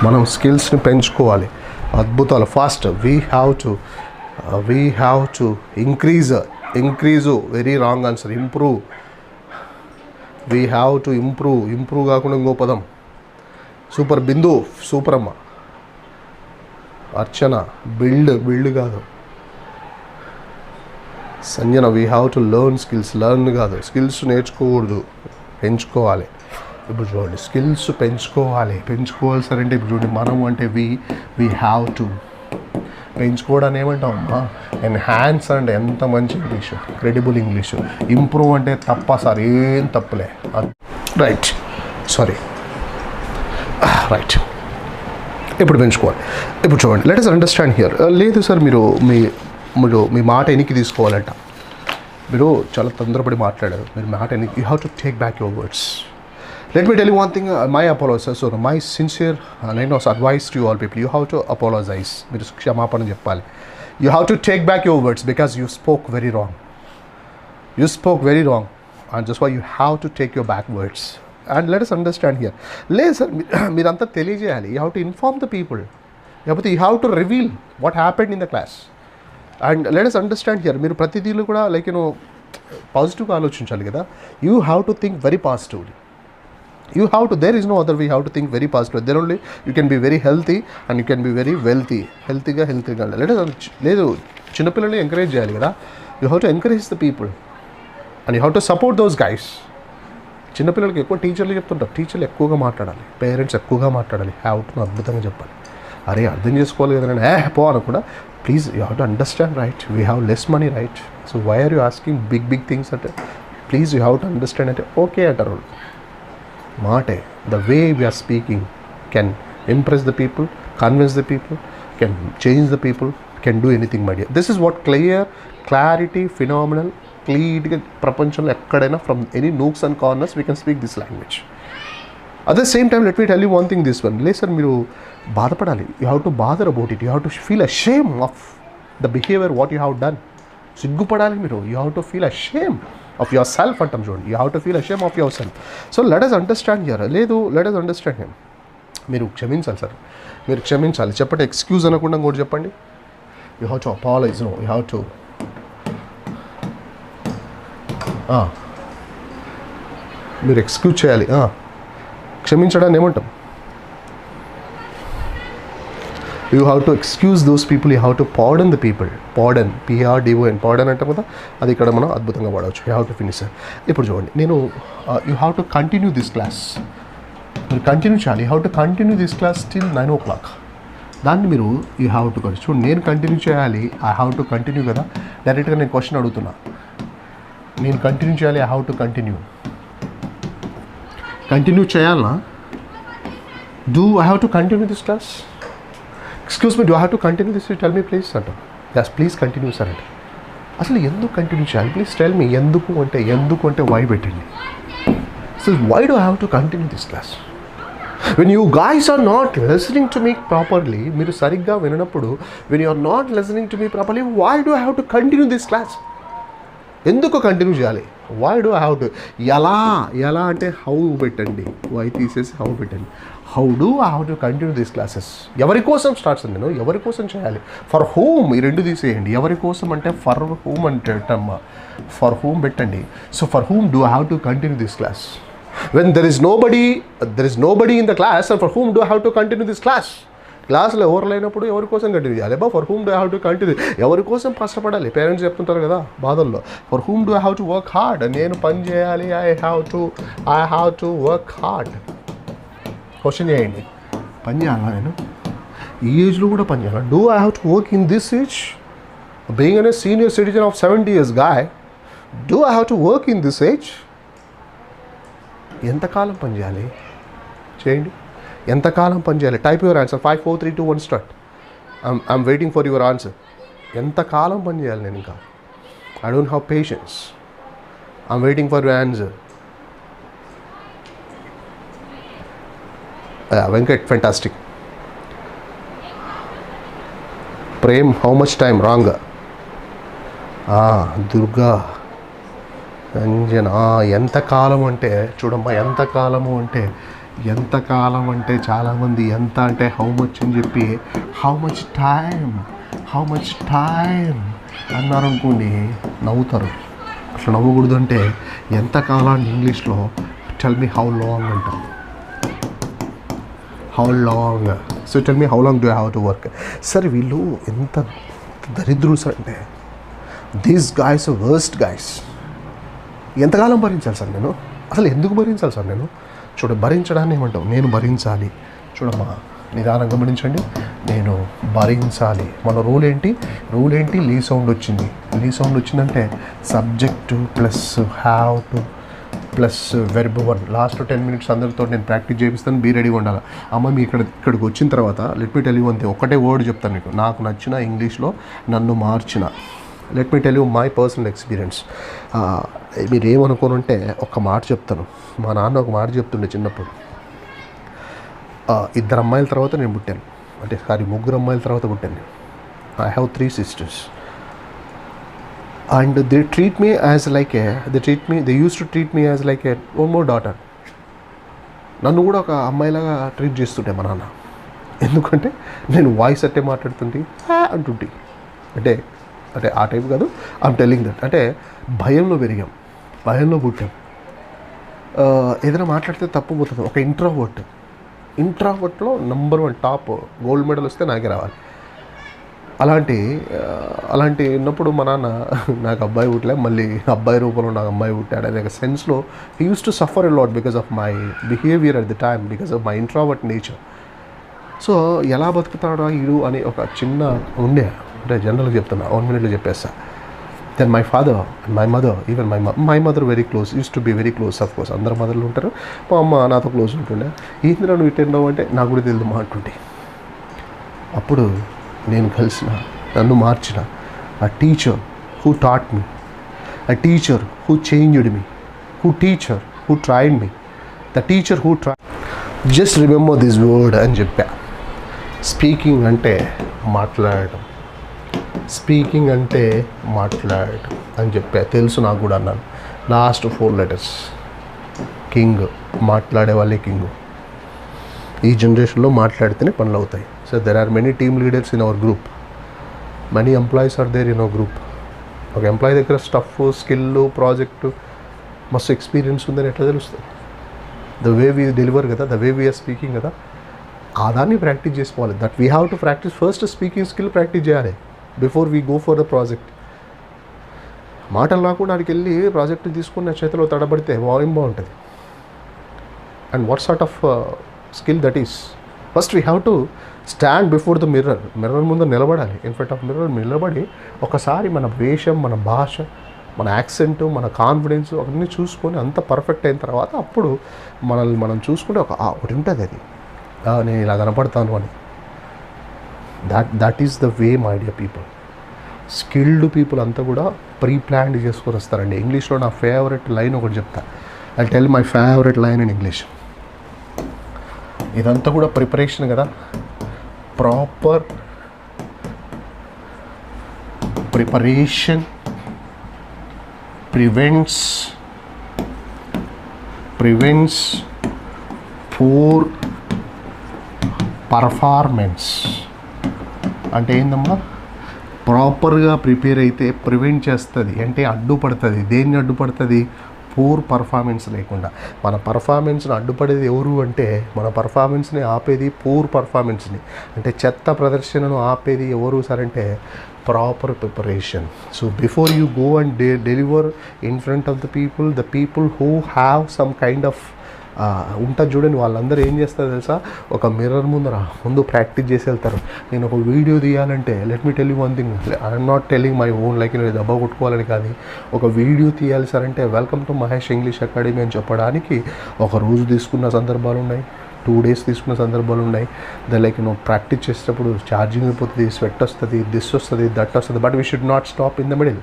మనం స్కిల్స్ని పెంచుకోవాలి. అద్భుతాలు fast. We have to increase very wrong answer. Improve. We have to improve కాకుండా ఇంకో పదం. సూపర్ బిందు, సూపర్ అమ్మ. అర్చన బిల్డ్ కాదు. Sanjana we have to learn కాదు. స్కిల్స్ నేర్చుకోకూడదు, పెంచుకోవాలి. ఇప్పుడు చూడండి, స్కిల్స్ పెంచుకోవాలి సార్ అంటే ఇప్పుడు చూడండి, మనం అంటే వీ హ్యావ్ టు. పెంచుకోవడాన్ని ఏమంటాం అమ్మా? ఎన్హాన్స్ అంటే ఎంత మంచి ఇంగ్లీషు, క్రెడిబుల్ ఇంగ్లీషు. ఇంప్రూవ్ అంటే తప్ప సార్, ఏం తప్పులే. రైట్ ఇప్పుడు పెంచుకోవాలి. ఇప్పుడు చూడండి, లెట్ us అండర్స్టాండ్ హియర్. లేదు సార్ మీరు మీ మాట ఎనికి తీసుకోవాలంట. మీరు చాలా తొందరపడి మాట్లాడారు. మీరు మాట ఎనికి, you have to take back your words. Let me tell you one thing, my apologies. So my sincere advice to you all people, you have to apologize. మీరు క్షమాపణ చెప్పాలి. You have to take back your words because you spoke very wrong. And just why you have to take your back words. And let us understand here. లేదు సార్ మీరంతా తెలియజేయాలి. You have to inform the people. లేకపోతే you have to reveal what happened in the class. And let us understand here. మీరు ప్రతిదీలో కూడా పాజిటివ్గా ఆలోచించాలి కదా. You have to think very positively. You have to, there is no other way, you have to think very positive. Then only you can be very healthy and you can be very wealthy. Healthyగా లేదు, చిన్నపిల్లల్ని ఎంకరేజ్ చేయాలి కదా. You have to encourage the people and you have to support those guys. చిన్నపిల్లలకి ఎక్కువ టీచర్లు చెప్తుంటారు, టీచర్లు ఎక్కువగా మాట్లాడాలి, పేరెంట్స్ ఎక్కువగా మాట్లాడాలి, హ్యావ్ టు అద్భుతంగా చెప్పాలి. అరే అర్థం చేసుకోవాలి కదా నేను పో అనకుండా, please you have to understand right, we have less money right, so why are you asking big things అంటే, please you have to understand అంటే ఓకే అంటారు వాళ్ళు. మాటే the way we are speaking can impress the people, convince the people, can change the people, can do anything my dear. This is what clarity, phenomenal, క్లీన్గా ప్రపంచంలో ఎక్కడైనా from any nooks and corners we can speak this language. At the same time let me tell you one thing, this one లేదు సార్ మీరు బాధపడాలి, you have to bother about it, you have to feel ashamed of the behaviour what you have done. సిగ్గుపడాలి మీరు, you have to feel ashamed of yourself అంటాం చూడండి, you have to feel ashamed of yourself. So let us understand here, లేదు లెట్ అస్ అండర్స్టాండ్ హిమ్. మీరు క్షమించాలి సార్, మీరు క్షమించాలి. చెప్పండి, ఎక్స్క్యూజ్ అనకుండా కూడా చెప్పండి. You have to apologize, no you have to, మీరు ఎక్స్క్యూజ్ చేయాలి. క్షమించడాన్ని ఏమంటాం? You have to excuse those people, you have to pardon the people. Pardon, PRDON, pardon అంటాం కదా, అది ఇక్కడ మనం అద్భుతంగా వాడవచ్చు. You have to finish. ఇప్పుడు చూడండి, నేను you have to continue this class, మీరు కంటిన్యూ చేయాలి. You have to continue this class till 9 o'clock. దాన్ని మీరు యూ హ్యావ్ టు చూడండి, నేను కంటిన్యూ చేయాలి, ఐ హ్యావ్ టు కంటిన్యూ కదా. డైరెక్ట్గా నేను క్వశ్చన్ అడుగుతున్నా, నేను కంటిన్యూ చేయాలి, ఐ హ్యావ్ టు కంటిన్యూ చేయాలనా? Do I have to continue this class? Excuse me, do I have to continue this? Tell me please అంట. యస్ ప్లీజ్ కంటిన్యూ సార్ అంటే, అసలు ఎందుకు కంటిన్యూ చేయాలి? Please tell me. ఎందుకు అంటే వై పెట్టండి. So why do I have to continue this class? When you guys are not listening to me properly, మీరు సరిగ్గా వినప్పుడు, when you are not listening to me properly, why do I have to continue this class? ఎందుకు కంటిన్యూ చేయాలి? Why do I have to? ఎలా అంటే హౌ పెట్టండి, వై తీసేసి హౌ పెట్టండి. How do I have to continue these classes? ఎవరి కోసం స్టార్ట్స్ అండి, నేను ఎవరి కోసం చేయాలి? ఫర్ హూమ్, ఈ రెండు తీసేయండి. ఎవరి కోసం అంటే ఫర్ హూమ్ అంటే ఫర్ హూమ్ పెట్టండి. So for whom do I have to continue this class? When there is nobody in the class, and for whom do I have to continue this class? క్లాస్లో ఎవరు లేనప్పుడు ఎవరి కోసం కంటిన్యూ చేయాలి? For whom do I have to continue? ఎవరి కోసం కష్టపడాలి? పేరెంట్స్ చెప్తుంటారు కదా బాధల్లో, for whom do I have to work hard? నేను పని చేయాలి, I have to work hard. Question చేయండి, పని చేయాలా నేను? ఈ ఏజ్లో కూడా పని చేయాలా? Do I have to work in this age? Being an a senior citizen of 70 years guy, do I have to work in this age? ఎంతకాలం పని చేయాలి? చేయండి, ఎంతకాలం పని చేయాలి? Type your answer. 5 4 3 2 1 start. I'm waiting for your answer. ఎంతకాలం పని చేయాలి నేను? ఇంకా I don't have patience. I'm waiting for your answer. Venkat, fantastic. Prem, how much time? Wrong. Durga, Anjan, ఎంతకాలం అంటే చూడమ్మా, ఎంతకాలం అంటే చాలామంది ఎంత అంటే హౌ మచ్ అని చెప్పి హౌ మచ్ టైం అన్నారు అనుకోండి, నవ్వుతారు. అట్లా నవ్వకూడదు. అంటే ఎంతకాలం ఇంగ్లీష్లో టెల్ మీ హౌ లాంగ్ అంటారు. How long. So tell me how long do I have to work? సరే వీళ్ళు ఎంత దరిద్రులు సార్ అంటే, దీస్ గాయస్ వర్స్ట్ గాయస్. ఎంతకాలం భరించాలి సార్ నేను? అసలు ఎందుకు భరించాలి సార్ నేను? భరించడాన్ని ఏమంటావు? నేను భరించాలి. చూడమ్మా, నిదానంగా గమనించండి. నేను భరించాలి. మన రూల్ ఏంటి? లీ సౌండ్ వచ్చిందంటే subject plus have to plus verb 1. Last 10 minutes అందరితో నేను ప్రాక్టీస్ చేపిస్తాను. బీ రెడీగా ఉండాలి. అమ్మ మీ ఇక్కడికి వచ్చిన తర్వాత లెట్ మీ టెల్ యూ అంతే, ఒకటే వర్డ్ చెప్తాను మీకు, నాకు నచ్చిన ఇంగ్లీష్లో నన్ను మార్చిన. Let me tell you my personal experience. మీరు ఏమనుకోనంటే ఒక్క మాట చెప్తాను. మా నాన్న ఒక మాట చెప్తుండే చిన్నప్పుడు. 2 అమ్మాయిల తర్వాత నేను పుట్టాను, అంటే 3 అమ్మాయిల తర్వాత పుట్టాను. I have 3 sisters. And they used to treat me as like one more daughter. నన్ను కూడా ఒక అమ్మాయిలాగా ట్రీట్ చేస్తుంటే మా నాన్న. ఎందుకంటే నేను వాయిస్ అట్టే మాట్లాడుతుంటే అంటుంటే, అంటే ఆ టైప్ కాదు, ఐఎమ్ టెల్లింగ్ దట్. అంటే భయంలో పెరిగాం, భయంలో పుట్టాం. ఏదైనా మాట్లాడితే తప్పు పోతుంది. ఒక ఇంట్రావర్ట్లో నెంబర్ 1 టాప్ గోల్డ్ మెడల్ వస్తే నాకే రావాలి. అలాంటి ఉన్నప్పుడు మా నాన్న నాకు అబ్బాయి పుట్టలే, మళ్ళీ అబ్బాయి రూపంలో నాకు అమ్మాయి పుట్టాడు అనే ఒక సెన్స్లో he use to suffer a lot because of my behaviour at the time, because of my introvert nature. So ఎలా బతుకుతాడో ఈడు అని ఒక చిన్న ఉండే, అంటే జనరల్గా చెప్తున్నా, 1 minute చెప్పేస్తా. Then my father and my mother, even my mother very close, used to be very close. Of course అందరు మదర్లు ఉంటారు, మా అమ్మ నాతో క్లోజ్ ఉంటుండే. ఏంది నువ్వు ఇటెండవు అంటే నాకు కూడా తెలియదు మాట్లాడి. అప్పుడు నేను నన్ను మార్చిన ఆ టీచర్ హూ టాట్ మీ, ఆ teacher who changed me, teacher who tried me, the teacher who try, just remember this word అని చెప్పా. స్పీకింగ్ అంటే మాట్లాడటం, స్పీకింగ్ అంటే మాట్లాడటం అని చెప్పా. తెలుసు నాకు కూడా అన్నాను. లాస్ట్ 4 letters కింగ్, మాట్లాడే వాళ్ళే కింగ్. ఈ జనరేషన్లో మాట్లాడితేనే పనులు అవుతాయి. So there are many team leaders in our group, many employees are there in our group. ఒక ఎంప్లాయీ దగ్గర స్టఫ్, స్కిల్, ప్రాజెక్టు, మస్తు ఎక్స్పీరియన్స్ ఉందని ఎట్లా తెలుస్తుంది? ద వే వీ డెలివర్ కదా, ద వే వీఆర్ స్పీకింగ్ కదా, దాన్ని ప్రాక్టీస్ చేసుకోవాలి. That we have to practice. First speaking skill practice చేయాలి before we go for the project. మాటలు రాకుండా అక్కడికి వెళ్ళి ప్రాజెక్ట్ తీసుకున్న చేతిలో తడబడితే వాయిం బాగుంటుంది. And what sort of skill that is? First we have to stand before the mirror ముందు నిలబడాలి. ఇన్ ఫ్రంట్ ఆఫ్ మిర్రర్ నిలబడి ఒకసారి మన వేషం, మన భాష, మన యాక్సెంట్, మన కాన్ఫిడెన్స్ అవన్నీ చూసుకొని అంత పర్ఫెక్ట్ అయిన తర్వాత అప్పుడు మనల్ని మనం చూసుకుంటే ఒకటి ఉంటుంది, అది నేను ఇలా కనపడతాను అని. That is the way my dear people. Skilled people అంతా కూడా ప్రీ ప్లాన్డ్ చేసుకొని వస్తారండి. ఇంగ్లీష్లో నా ఫేవరెట్ లైన్ ఒకటి చెప్తా. I tell my favourite line in English. ఇదంతా కూడా ప్రిపరేషన్ కదా. Proper preparation prevents poor performance. అంటే ఏందమ్మా, ప్రాపర్గా ప్రిపేర్ అయితే ప్రివెంట్ చేస్తుంది, అంటే అడ్డుపడుతుంది. దేన్ని అడ్డుపడుతుంది? పూర్ పర్ఫార్మెన్స్ లేకుండా. మన పర్ఫార్మెన్స్ని అడ్డుపడేది ఎవరు అంటే, మన పర్ఫార్మెన్స్ని ఆపేది పూర్ పర్ఫార్మెన్స్ని, అంటే చెత్త ప్రదర్శనను ఆపేది ఎవరు సార్ అంటే proper preparation. So before you go and deliver in front of the people who have some kind of ఉంటుంది చూడండి, వాళ్ళందరూ ఏం చేస్తారు తెలుసా? ఒక మిర్రర్ ముందు ప్రాక్టీస్ చేసి వెళ్తారు. నేను ఒక వీడియో తీయాలంటే, let me tell you one thing, I'm not telling my own, like నేను దెబ్బ కొట్టుకోవాలని కాదు. ఒక వీడియో తీయాలి సార్ అంటే welcome to Mahesh English academy అని చెప్పడానికి ఒక రోజు తీసుకున్న సందర్భాలు ఉన్నాయి, 2 days తీసుకున్న సందర్భాలు ఉన్నాయి. లైక్ నువ్వు ప్రాక్టీస్ చేసేటప్పుడు ఛార్జింగ్ అయిపోతుంది, స్వెట్ వస్తుంది, దిస్ వస్తుంది, దట్ వస్తుంది. But we should not stop in the middle.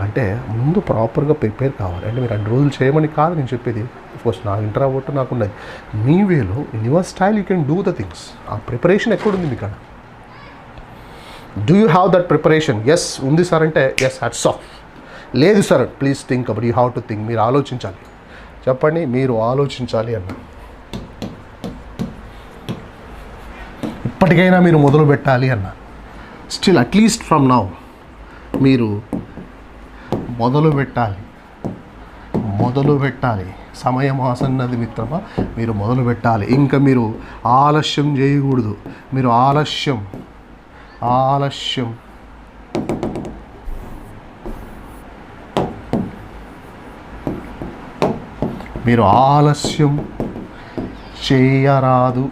అంటే ముందు ప్రాపర్గా ప్రిపేర్ కావాలి. అంటే మీరు 2 రోజులు చేయమని కాదు నేను చెప్పేది. అఫ్కోర్స్ నా ఇంట్రావర్ట్ నాకు ఉన్నది. మీ వేలో in your style you can do the things. ఆ ప్రిపరేషన్ ఎక్కడుంది మీకు? Do you have that preparation? Yes ఉంది సార్ అంటే ఎస్, హ్యాట్స్ ఆఫ్. లేదు sir, please think about, you have to think. మీరు ఆలోచించాలి. చెప్పండి, మీరు ఆలోచించాలి అన్న. ఇప్పటికైనా మీరు మొదలు పెట్టాలి అన్న. స్టిల్ అట్లీస్ట్ ఫ్రమ్ నౌ మీరు మొదలు పెట్టాలి. సమయం ఆసన్నది మిత్రమా, మీరు మొదలు పెట్టాలి. ఇంకా మీరు ఆలస్యం చేయకూడదు. మీరు ఆలస్యం చేయరాదు.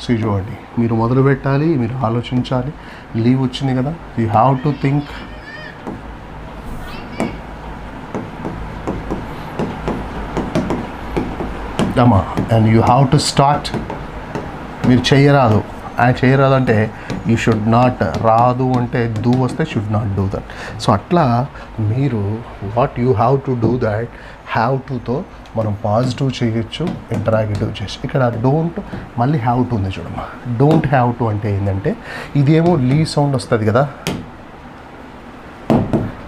చూడండి, మీరు మొదలు పెట్టాలి, మీరు ఆలోచించాలి. లీవ్ వచ్చింది కదా, you have to think. And you have to start. మీరు చేయరాదు అంటే యూ షుడ్ నాట్, రాదు అంటే డూ వస్తే should not do that. So అట్లా మీరు what you have to do that, have టుతో మనం పాజిటివ్ చేయొచ్చు, ఇంటరాగేటివ్ చేసి. ఇక్కడ డోంట్ మళ్ళీ హ్యావ్ టు ఉంది చూడమ్మా. డోంట్ హ్యావ్ టు అంటే ఏంటంటే, ఇదేమో లీ సౌండ్ వస్తుంది కదా,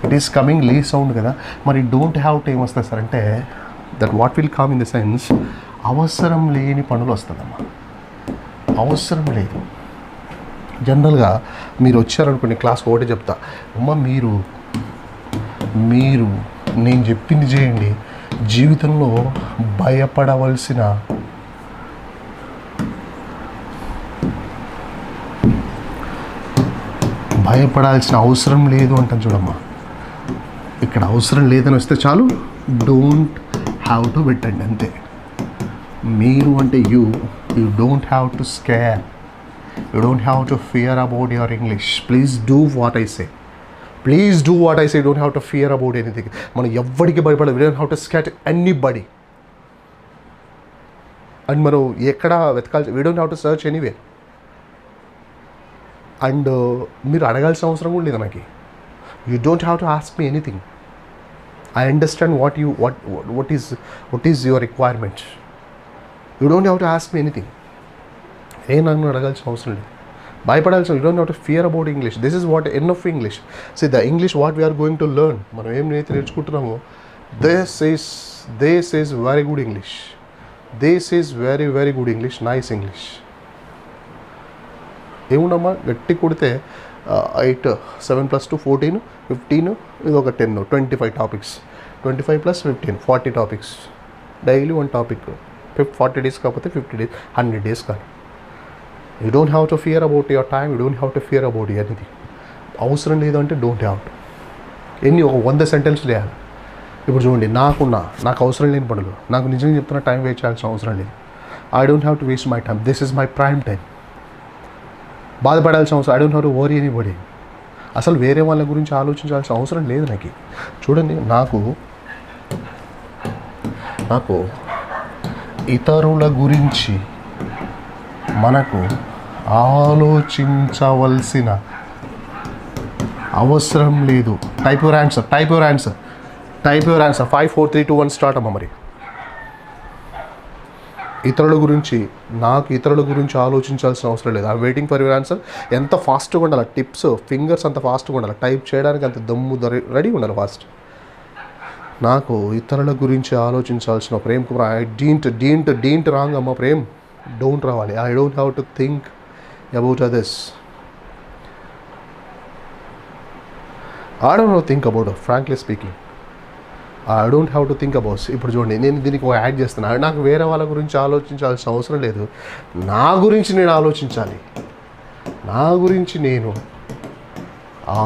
ఇట్ ఈస్ కమింగ్ లీ సౌండ్ కదా. మరి డోంట్ హ్యావ్ టు ఏమొస్తుంది సార్ అంటే, that what will come in the sense, అవసరం లేని పనులు వస్తుందమ్మా. అవసరం లేదు. జనరల్గా మీరు వచ్చారనుకోండి, క్లాస్కి ఒకటే చెప్తా, అమ్మ మీరు మీరు నేను చెప్పింది చేయండి. జీవితంలో భయపడాల్సిన అవసరం లేదు అంటాను చూడమ్మా. ఇక్కడ అవసరం లేదని వస్తే చాలు, డోంట్ హ్యావ్ టు పెట్టండి అంతే. మీరు అంటే you don't have to scare, you don't have to fear about your English. Please do what I say, please do what I say. Don't have to fear about anything. మనం ఎవ్వడికి భయపడదు. We don't have to scare anybody. And మనం ఎక్కడ వెతకాల్సి, we don't have to search anywhere. And మీరు అడగాల్సిన అవసరం కూడా లేదు నాకు. You don't have to ask me anything. I understand what is your requirement. You don't have to ask me anything. నన్ను అడగాల్సిన అవసరం లేదు, భయపడాల్సిన. You don't have to fear about English. This is what an of English. See the English what we are going to learn, మనం ఏమైతే నేర్చుకుంటున్నామో, this is very good English. This is very very good English, nice English. ఏముండమ్మా గట్టి కొడితే 8 7 + 2 14 15, ఇది ఒక 10 25 topics. 25 + 15 40 topics. Daily 1 topic. 40 days కాకపోతే 50 days 100 days కానీ. You don't have to fear about your time, you don't have to fear about anything. అవసరం లేదు అంటే డోంట్ హ్యావ్ టు. ఒక 100 సెంటెన్స్లు చేయాలి. ఇప్పుడు చూడండి, నాకు అవసరం లేని పనులు, నాకు నిజంగా చెప్తున్న టైం వేస్ట్ చేయాల్సిన అవసరం లేదు. I don't have to waste my time. This is my prime time. బాధపడాల్సిన అవసరం, I don't have to worry anybody. అసలు వేరే వాళ్ళ గురించి ఆలోచించాల్సిన అవసరం లేదు నాకు. చూడండి, నాకు ఇతరుల గురించి మనకు ఆలోచించవలసిన అవసరం లేదు. టైప్ యువర్ ఆన్సర్ 5 4 3 2 1 స్టార్ట్ అమ్మ. మరి ఇతరుల గురించి ఆలోచించాల్సిన అవసరం లేదు. I waiting for your answer. ఎంత ఫాస్ట్గా ఉండాలి, టిప్స్ ఫింగర్స్ అంత ఫాస్ట్గా ఉండాలి, టైప్ చేయడానికి అంత దమ్ము రెడీ ఉండాలి ఫాస్ట్. నాకు ఇతరుల గురించి ఆలోచించాల్సిన, Prem Kumar, I didn't wrong అమ్మ. ప్రేమ్ డోంట్ రావాలి. I don't have to think about others. I don't have to think about, frankly speaking, I don't have to think about. ఇప్పుడు చూడండి, నేను దీనికి ఒక యాడ్ చేస్తున్నాను. నాకు వేరే వాళ్ళ గురించి ఆలోచించాల్సిన అవసరం లేదు, నా గురించి నేను ఆలోచించాలి. నా గురించి నేను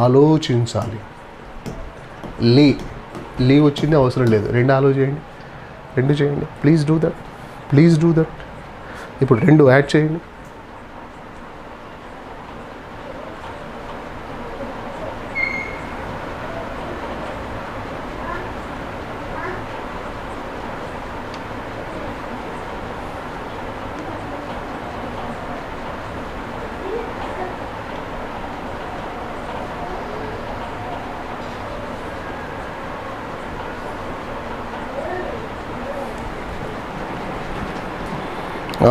ఆలోచించాలి. లీ వచ్చింది, అవసరం లేదు. 2 చేయండి. Please do that. ఇప్పుడు 2 యాడ్ చేయండి.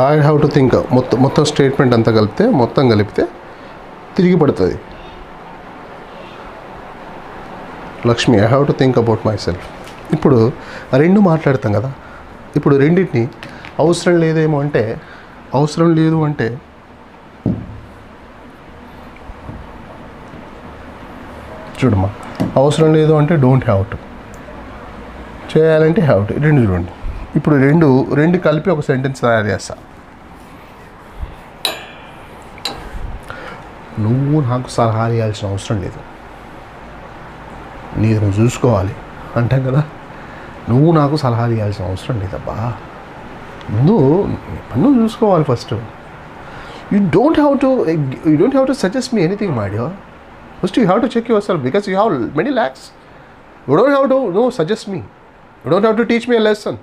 I have to think. మొత్తం స్టేట్మెంట్ అంతా కలిపితే తిరిగి పడుతుంది. Lakshmi, I have to think about my self. ఇప్పుడు 2 మాట్లాడతాం కదా. ఇప్పుడు రెండింటిని అవసరం లేదు అంటే చూడమ్మా, అవసరం లేదు అంటే డోంట్ హ్యావ్ టు, చేయాలంటే హ్యావ్ టు. 2 చూడండి. ఇప్పుడు 2 కలిపి ఒక సెంటెన్స్ తయారు చేస్తా. నువ్వు నాకు సలహా ఇవ్వాల్సిన అవసరం లేదు, నీది నువ్వు చూసుకోవాలి అంటాం కదా. నువ్వు నాకు సలహాలు ఇవ్వాల్సిన అవసరం లేదబ్బా, నువ్వు చూసుకోవాలి first. You don't have to suggest me anything my dear. First you have to check your self because you have many lacks. You don't have to suggest me, you don't have to teach me a lesson.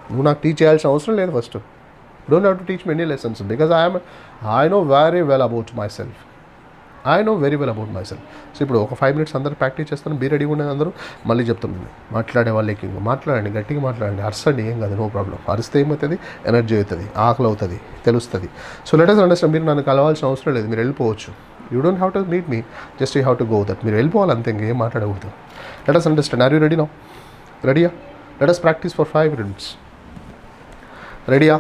నువ్వు నాకు టీచ్ చేయాల్సిన అవసరం లేదు first. You don't have to teach me any lessons because I know very well about my self. So ఇప్పుడు ఒక 5 minutes అందరూ ప్రాక్టీస్ చేస్తాను. బీ రెడీగా ఉండేది అందరూ. మళ్ళీ చెప్తున్నాను, మాట్లాడే వాళ్ళకి మాట్లాడండి, గట్టిగా మాట్లాడండి, అరసండి, ఏం కాదు, నో ప్రాబ్లం. అరిస్తే ఏమవుతుంది, ఎనర్జీ అవుతుంది, ఆకలి అవుతుంది, తెలుస్తుంది. So let us understand. మీరు నన్ను కలవాల్సిన అవసరం లేదు, మీరు వెళ్ళిపోవచ్చు. You don't have to meet me, just you have to go that. మీరు వెళ్ళిపోవాలి అంతే, ఇంకేం మాట్లాడకూడదు. Let us understand. Are you ready now? రెడీయా? Let us practice for 5 minutes. రెడీయా?